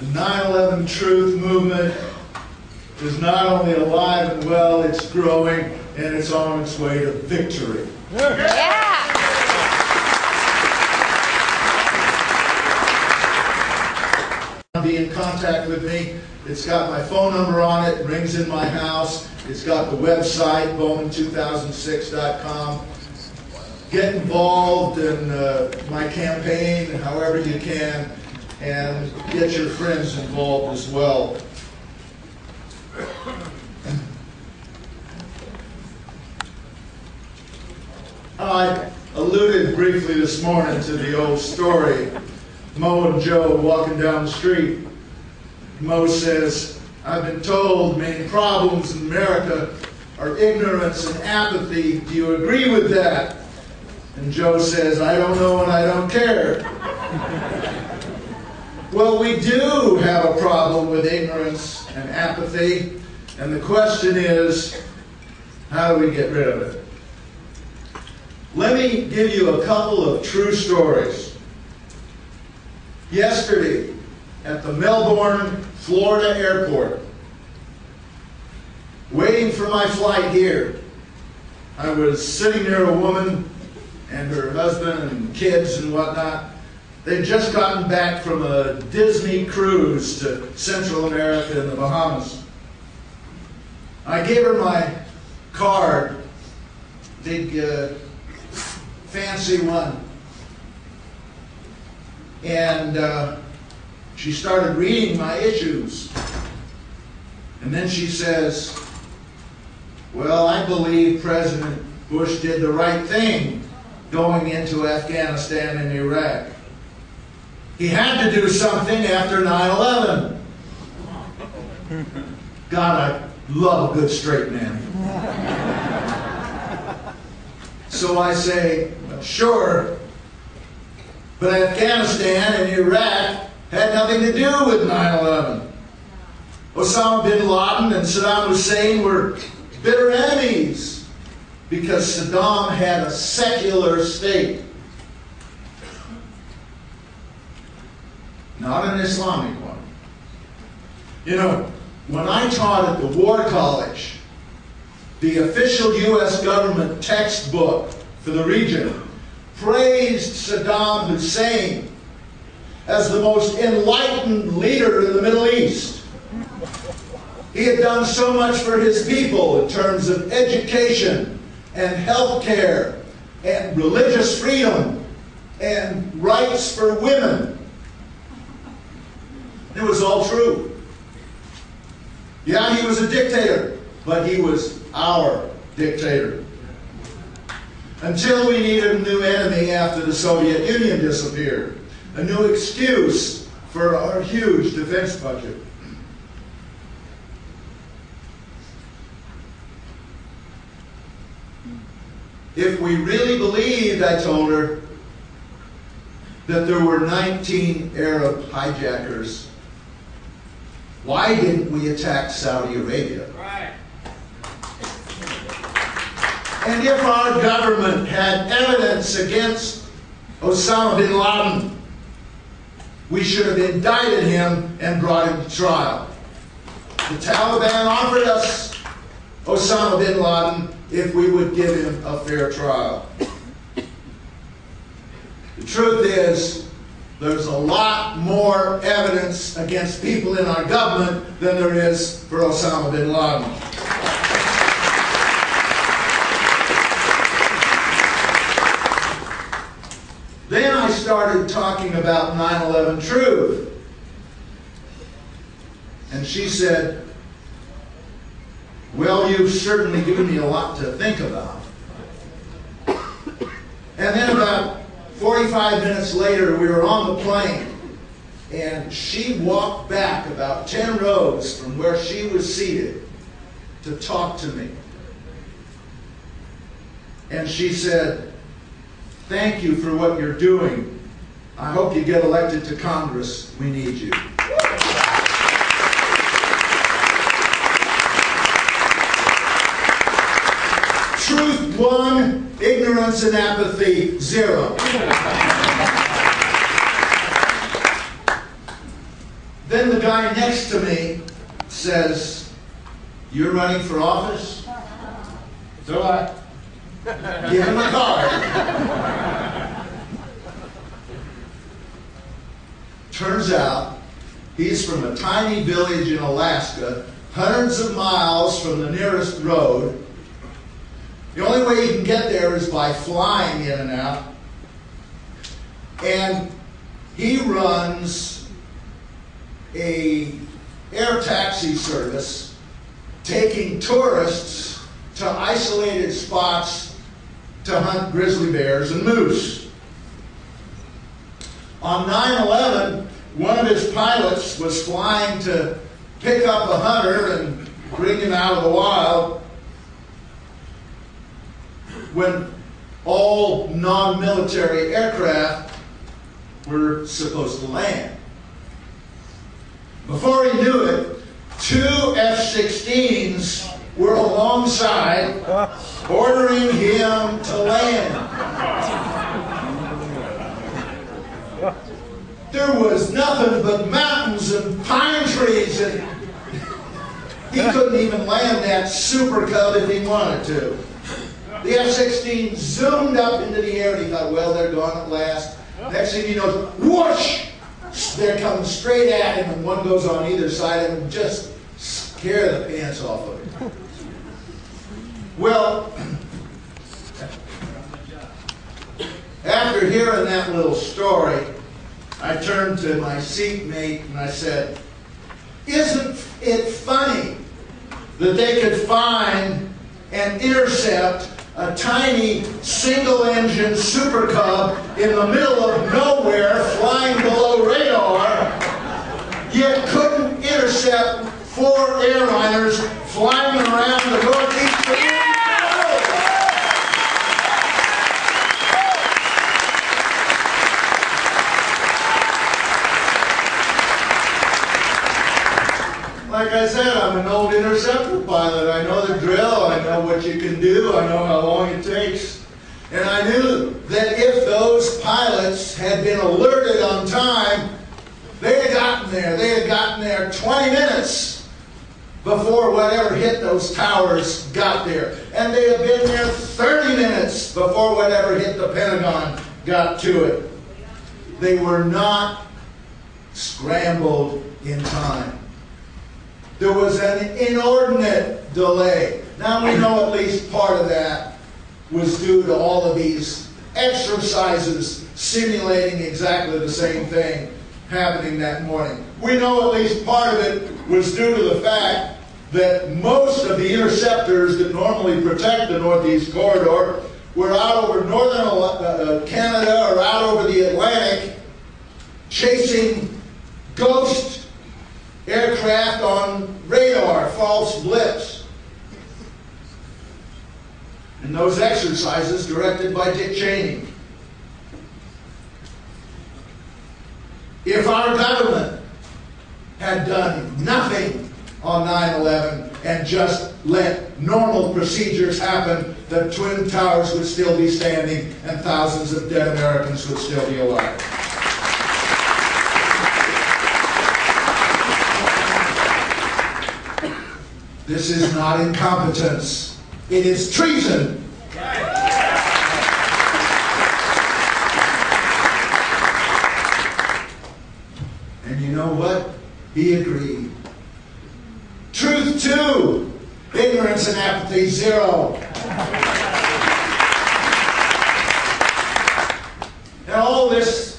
The 9/11 Truth movement is not only alive and well, it's growing, and it's on its way to victory. Yeah! Be in contact with me. It's got my phone number on it, rings in my house. It's got the website, bowman2006.com. Get involved in my campaign however you can, and get your friends involved as well. I alluded briefly this morning to the old story. Mo and Joe walking down the street. Mo says, "I've been told main problems in America are ignorance and apathy. Do you agree with that?" And Joe says, "I don't know and I don't care." Well, we do have a problem with ignorance and apathy, and the question is, how do we get rid of it? Let me give you a couple of true stories. Yesterday, at the Melbourne, Florida airport, waiting for my flight here, I was sitting near a woman and her husband and kids and whatnot. They'd just gotten back from a Disney cruise to Central America and the Bahamas. I gave her my card, big fancy one. And she started reading my issues. And then she says, "Well, I believe President Bush did the right thing going into Afghanistan and Iraq. He had to do something after 9/11. God, I love a good straight man. So I say, "Sure, but Afghanistan and Iraq had nothing to do with 9/11. Osama bin Laden and Saddam Hussein were bitter enemies because Saddam had a secular state, not an Islamic one." You know, when I taught at the War College, the official U.S. government textbook for the region praised Saddam Hussein as the most enlightened leader in the Middle East. He had done so much for his people in terms of education and health care and religious freedom and rights for women. It was all true. Yeah, he was a dictator, but he was our dictator. Until we needed a new enemy after the Soviet Union disappeared. A new excuse for our huge defense budget. If we really believed, I told her, that there were 19 Arab hijackers, why didn't we attack Saudi Arabia? Right. And if our government had evidence against Osama bin Laden, we should have indicted him and brought him to trial. The Taliban offered us Osama bin Laden if we would give him a fair trial. The truth is, there's a lot more evidence against people in our government than there is for Osama bin Laden. Then I started talking about 9/11 truth. And she said, "Well, you've certainly given me a lot to think about." And then about 45 minutes later, we were on the plane, and she walked back about 10 rows from where she was seated to talk to me. And she said, "Thank you for what you're doing. I hope you get elected to Congress. We need you." Truth 1, ignorance and apathy 0. Then the guy next to me says, "You're running for office?" So I give him a card. Turns out he's from a tiny village in Alaska, hundreds of miles from the nearest road. The only way you can get there is by flying in and out. And he runs a air taxi service taking tourists to isolated spots to hunt grizzly bears and moose. On 9/11, one of his pilots was flying to pick up a hunter and bring him out of the wild when all non-military aircraft were supposed to land. Before he knew it, 2 F-16s were alongside, ordering him to land. There was nothing but mountains and pine trees, and he couldn't even land that Super Cub if he wanted to. The F-16 zoomed up into the air, and he thought, well, they're gone at last. Next thing he knows, whoosh! They're coming straight at him, and one goes on either side of him and just scare the pants off of him. Well, after hearing that little story, I turned to my seatmate and I said, "Isn't it funny that they could find and intercept a tiny single-engine Super Cub in the middle of nowhere flying below radar, yet couldn't intercept 4 airliners flying around the northeast of the Like I said, I'm an old interceptor pilot. I know the drill. I know what you can do. I know how long it takes. And I knew that if those pilots had been alerted on time, they had gotten there. They had gotten there 20 minutes before whatever hit those towers got there. And they had been there 30 minutes before whatever hit the Pentagon got to it. They were not scrambled in time. There was an inordinate delay. Now we know at least part of that was due to all of these exercises simulating exactly the same thing happening that morning. We know at least part of it was due to the fact that most of the interceptors that normally protect the Northeast Corridor were out over northern Canada or out over the Atlantic chasing ghost aircraft on radar, false blips. And those exercises directed by Dick Cheney. If our government had done nothing on 9/11 and just let normal procedures happen, the Twin Towers would still be standing and thousands of dead Americans would still be alive. This is not incompetence. It is treason. And you know what? He agreed. Truth 2. Ignorance and apathy 0. And all this